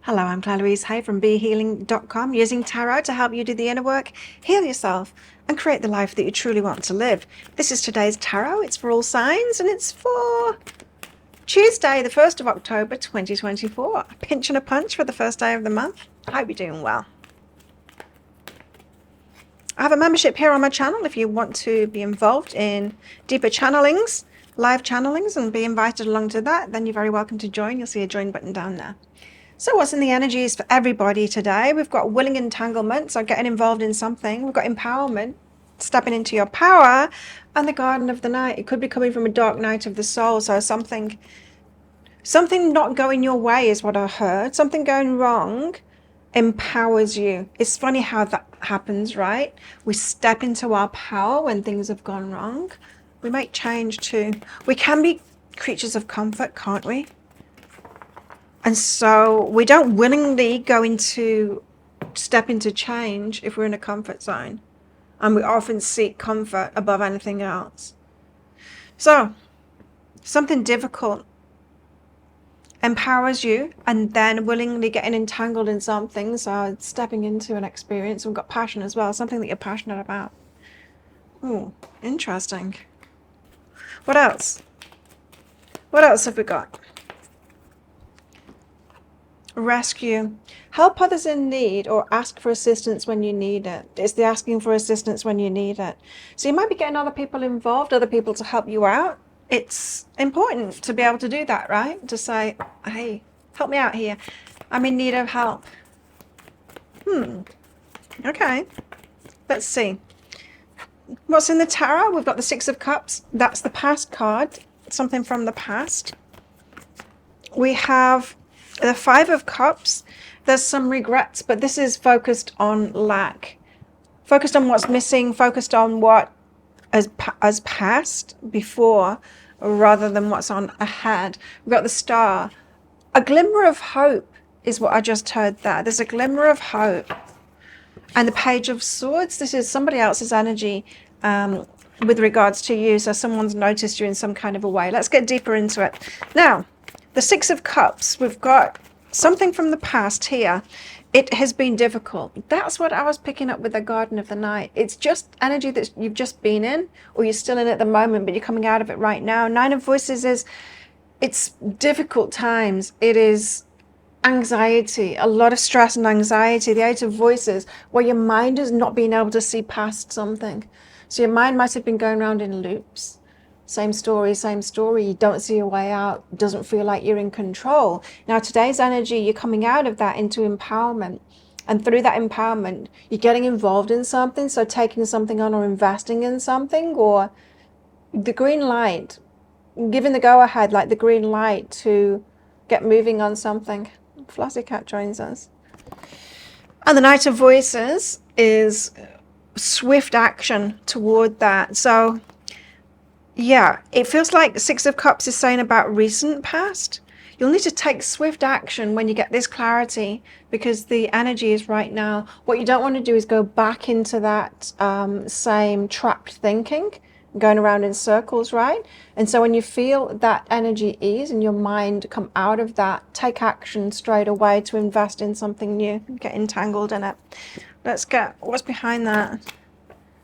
Hello, I'm Claire Louise Hay from BeHealing.com, using tarot to help you do the inner work, heal yourself, and create the life that you truly want to live. This is today's tarot. It's for all signs, and it's for Tuesday, the 1st of October, 2024. A pinch and a punch for the first day of the month. I hope you're doing well. I have a membership here on my channel if you want to be involved in deeper channelings, live channelings, and be invited along to that. Then you're very welcome to join. You'll see a join button down there. So what's in the energies for everybody today? We've got willing entanglement, so getting involved in something. We've got empowerment, stepping into your power, and the garden of the night. It could be coming from a dark night of the soul, so something not going your way is what I heard. Something going wrong empowers you. It's funny how that happens, right? We step into our power when things have gone wrong. We make change too. We can be creatures of comfort, can't we? And so we don't willingly step into change if we're in a comfort zone. And we often seek comfort above anything else. So something difficult empowers you, and then willingly getting entangled in something. So stepping into an experience. We've got passion as well, something that you're passionate about. Oh, interesting. What else? What else have we got? Rescue. Help others in need, or ask for assistance when you need it. It's the asking for assistance when you need it. So you might be getting other people involved, other people to help you out. It's important to be able to do that, right? To say, hey, help me out here. I'm in need of help. Okay. Let's see. What's in the tarot? We've got the Six of Cups. That's the past card. Something from the past. We have the Five of Cups. There's some regrets, but this is focused on lack. Focused on what's missing, focused on what has passed before, rather than what's on ahead. We've got the Star. A glimmer of hope is what I just heard there. There's a glimmer of hope. And the Page of Swords. This is somebody else's energy with regards to you. So someone's noticed you in some kind of a way. Let's get deeper into it. Now, the Six of Cups, we've got something from the past here. It has been difficult. That's what I was picking up with the Garden of the Night. It's just energy that you've just been in, or you're still in at the moment, but you're coming out of it right now. Nine of Voices is, it's difficult times. It is anxiety, a lot of stress and anxiety. The Eight of Voices, where your mind is not being able to see past something. So your mind might have been going around in loops. Same story, you don't see a way out, doesn't feel like you're in control. Now today's energy, you're coming out of that into empowerment. And through that empowerment, you're getting involved in something, so taking something on or investing in something, or the green light, giving the go-ahead, like the green light to get moving on something. Flossy Cat joins us. And the Knight of Voices is swift action toward that. So yeah, it feels like Six of Cups is saying about recent past. You'll need to take swift action when you get this clarity, because the energy is right now. What you don't want to do is go back into that same trapped thinking, going around in circles, right? And so when you feel that energy ease and your mind come out of that, take action straight away to invest in something new, get entangled in it. Let's get, what's behind that?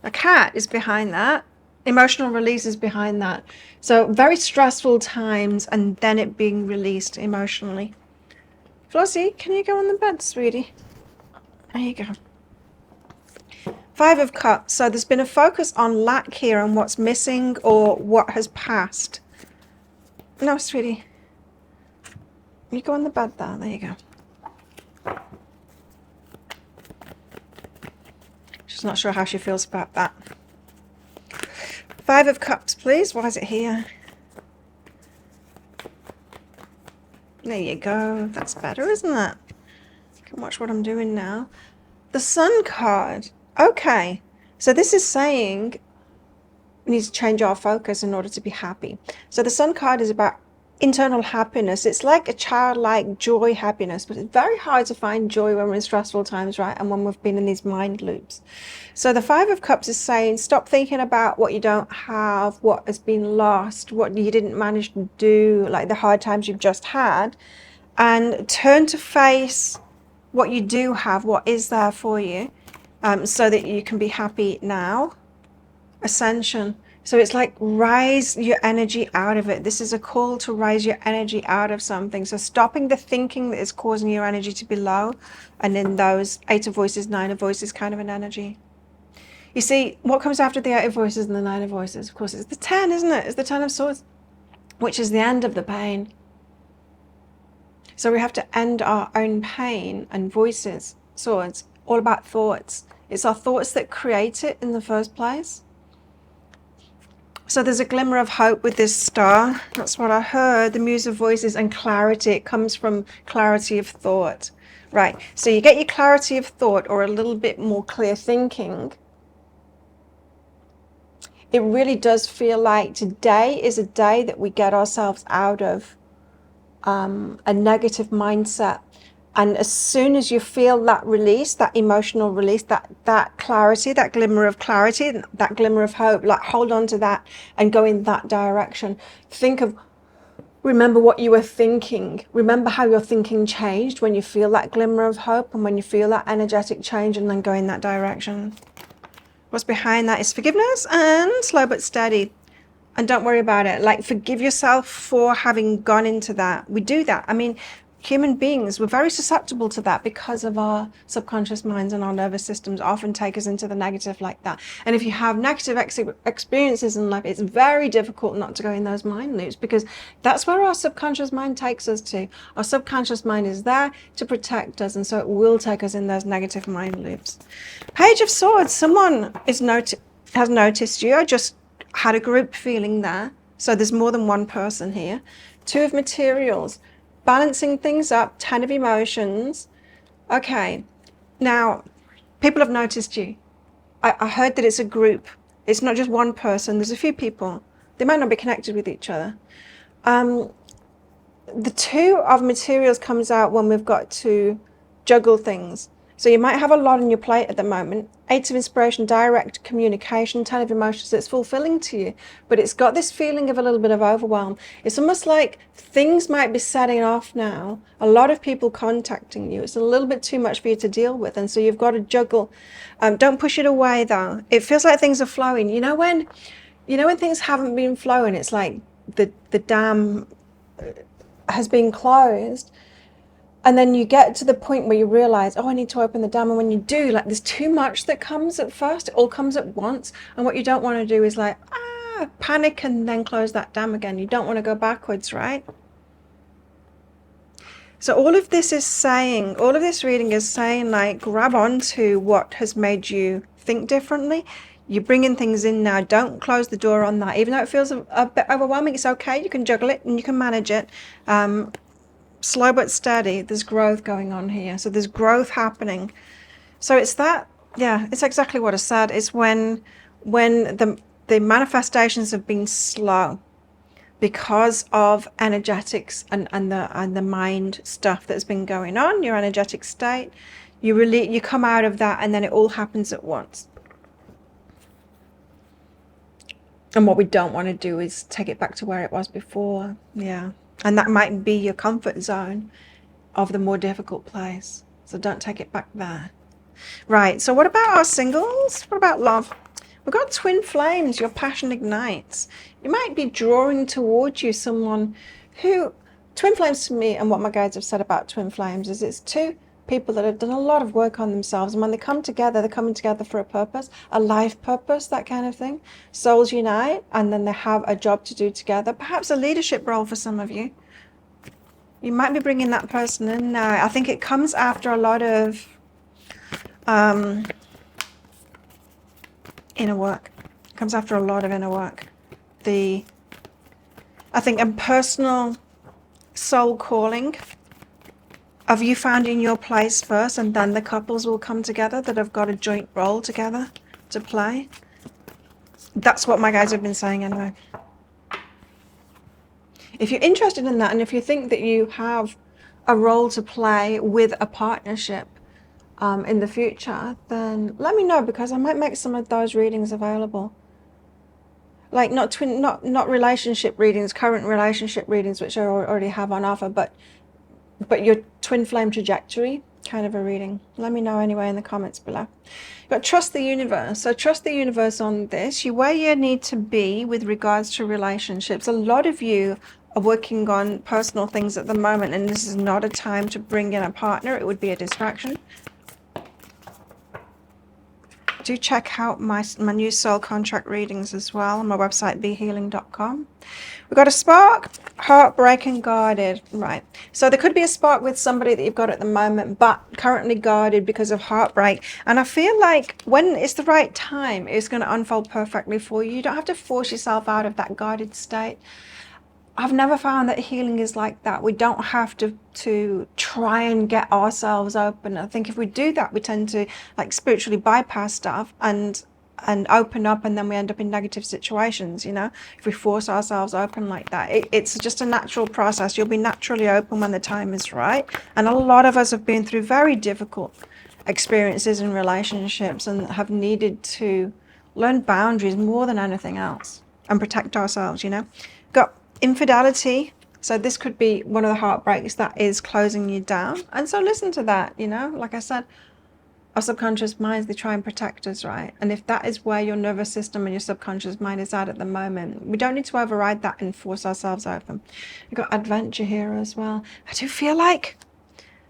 A cat is behind that. Emotional release is behind that. So very stressful times, and then it being released emotionally. Flossie, can you go on the bed, sweetie? There you go. Five of Cups. So there's been a focus on lack here, and what's missing or what has passed. No, sweetie. You go on the bed there. There you go. She's not sure how she feels about that. Five of Cups, please. Why is it here? There you go. That's better, isn't it? You can watch what I'm doing now. The Sun card. Okay. So this is saying we need to change our focus in order to be happy. So the Sun card is about internal happiness. It's like a childlike joy, happiness, but it's very hard to find joy when we're in stressful times, right? And when we've been in these mind loops. So the Five of Cups is saying, stop thinking about what you don't have, what has been lost, what you didn't manage to do, like the hard times you've just had, and turn to face what you do have, what is there for you, so that you can be happy now. Ascension. So it's like rise your energy out of it. This is a call to rise your energy out of something. So stopping the thinking that is causing your energy to be low, and in those 8 of voices, 9 of voices kind of an energy. You see, what comes after the 8 of voices and the 9 of voices? Of course, it's the 10, isn't it? It's the 10 of swords, which is the end of the pain. So we have to end our own pain, and voices, swords, all about thoughts. It's our thoughts that create it in the first place. So there's a glimmer of hope with this star. That's what I heard. The muse of voices and clarity. It comes from clarity of thought. Right. So you get your clarity of thought, or a little bit more clear thinking. It really does feel like today is a day that we get ourselves out of a negative mindset. And as soon as you feel that release, that emotional release, that clarity, that glimmer of clarity, that glimmer of hope, like hold on to that and go in that direction. Remember what you were thinking. Remember how your thinking changed when you feel that glimmer of hope and when you feel that energetic change, and then go in that direction. What's behind that is forgiveness and slow but steady. And don't worry about it. Like, forgive yourself for having gone into that. We do that. I mean, human beings, we're very susceptible to that because of our subconscious minds, and our nervous systems often take us into the negative like that. And if you have negative experiences in life, it's very difficult not to go in those mind loops, because that's where our subconscious mind takes us to. Our subconscious mind is there to protect us, and so it will take us in those negative mind loops. Page of Swords, someone has noticed you. I just had a group feeling there. So there's more than one person here. 2 of Materials. Balancing things up, 10 of Emotions. Okay, now people have noticed you. I heard that it's a group. It's not just one person. There's a few people. They might not be connected with each other. The 2 of Materials comes out when we've got to juggle things. So you might have a lot on your plate at the moment. 8 of Inspiration, direct communication. 10 of Emotions, it's fulfilling to you, but it's got this feeling of a little bit of overwhelm. It's almost like things might be setting off now. A lot of people contacting you. It's a little bit too much for you to deal with, and so you've got to juggle. Don't push it away though. It feels like things are flowing. You know when things haven't been flowing, it's like the dam has been closed. And then you get to the point where you realize, oh, I need to open the dam. And when you do, like, there's too much that comes at first. It all comes at once. And what you don't want to do is like, panic and then close that dam again. You don't want to go backwards, right? So all of this reading is saying, like, grab onto what has made you think differently. You're bringing things in now. Don't close the door on that. Even though it feels a bit overwhelming, it's okay. You can juggle it and you can manage it. Slow but steady. There's growth going on here. So there's growth happening. So it's that, yeah, it's exactly what I said. It's when the manifestations have been slow because of energetics and the mind stuff that's been going on, your energetic state. You come out of that, and then it all happens at once. And what we don't want to do is take it back to where it was before. Yeah. And that might be your comfort zone of the more difficult place. So don't take it back there. Right, so what about our singles? What about love? We've got twin flames, your passion ignites. You might be drawing towards you someone who... Twin flames to me, and what my guides have said about twin flames, is it's 2 people that have done a lot of work on themselves, and when they come together, they're coming together for a purpose, a life purpose, that kind of thing. Souls unite, and then they have a job to do together, perhaps a leadership role for some of you. You might be bringing that person in now. I think it comes after a lot of inner work. It comes after a lot of inner work. I think a personal soul calling of you finding your place first, and then the couples will come together that have got a joint role together to play. That's what my guides have been saying anyway. If you're interested in that, and if you think that you have a role to play with a partnership in the future, then let me know, because I might make some of those readings available. Like not relationship readings, current relationship readings, which I already have on offer, but but your twin flame trajectory kind of a reading. Let me know anyway in the comments below. You've got trust the universe. So trust the universe on this. You where you need to be with regards to relationships. A lot of you are working on personal things at the moment, and this is not a time to bring in a partner. It would be a distraction. Do check out my new soul contract readings as well on my website, behealing.com. We've got a spark, heartbreak, and guarded. Right. So there could be a spark with somebody that you've got at the moment, but currently guarded because of heartbreak. And I feel like when it's the right time, it's going to unfold perfectly for you. You don't have to force yourself out of that guarded state. I've never found that healing is like that. We don't have to try and get ourselves open. I think if we do that, we tend to like spiritually bypass stuff and open up, and then we end up in negative situations, you know, if we force ourselves open like that. It's just a natural process. You'll be naturally open when the time is right. And a lot of us have been through very difficult experiences in relationships and have needed to learn boundaries more than anything else and protect ourselves, you know. Got infidelity. So this could be one of the heartbreaks that is closing you down. And so listen to that, you know, like I said, our subconscious minds, they try and protect us, right? And if that is where your nervous system and your subconscious mind is at the moment, we don't need to override that and force ourselves open. We've got adventure here as well. I do feel like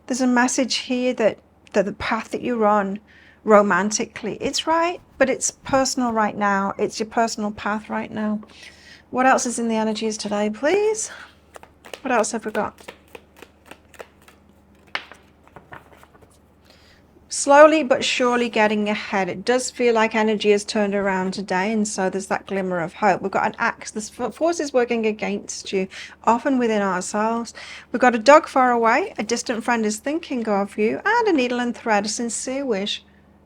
there's a message here that the path that you're on romantically, it's right, but it's personal right now. It's your personal path right now. What else is in the energies today, please? What else have we got? Slowly but surely getting ahead. It does feel like energy has turned around today, and so there's that glimmer of hope. We've got an axe. This force is working against you, often within ourselves. We've got a dog far away. A distant friend is thinking of you, and a needle and thread. A sincere wish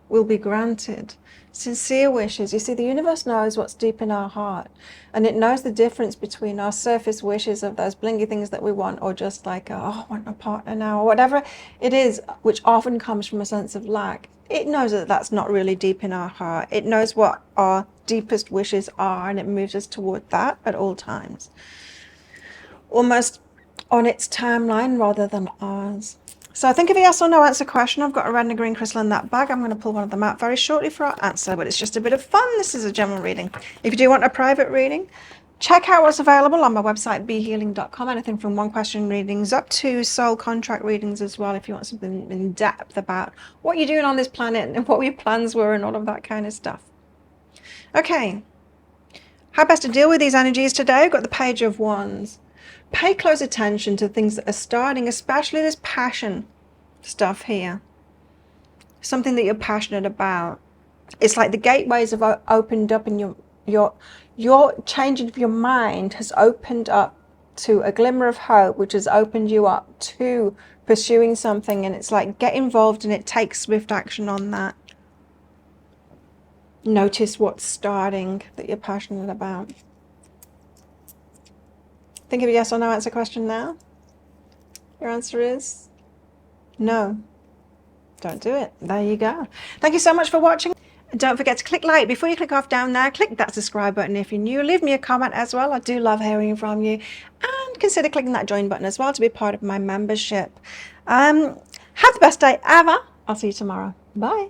will be granted. Sincere wishes. You see, the universe knows what's deep in our heart, and it knows the difference between our surface wishes of those blingy things that we want, or just like, oh, I want a partner now, or whatever it is, which often comes from a sense of lack. It knows that that's not really deep in our heart. It knows what our deepest wishes are, and it moves us toward that at all times, almost on its timeline rather than ours. So think of a yes or no answer question. I've got a red and a green crystal in that bag. I'm going to pull one of them out very shortly for our answer, but it's just a bit of fun. This is a general reading. If you do want a private reading, check out what's available on my website, behealing.com. Anything from one question readings up to soul contract readings as well, if you want something in depth about what you're doing on this planet and what your plans were and all of that kind of stuff. Okay. How best to deal with these energies today? I've got the Page of Wands. Pay close attention to things that are starting, especially this passion stuff here. Something that you're passionate about. It's like the gateways have opened up, and your changing of your mind has opened up to a glimmer of hope, which has opened you up to pursuing something. And it's like, get involved in it, take swift action on that. Notice what's starting that you're passionate about. Think of a yes or no answer question now. Your answer is no. Don't do it. There you go. Thank you so much for watching. And don't forget to click like. Before you click off down there, click that subscribe button if you're new. Leave me a comment as well. I do love hearing from you. And consider clicking that join button as well to be part of my membership. Have the best day ever. I'll see you tomorrow. Bye.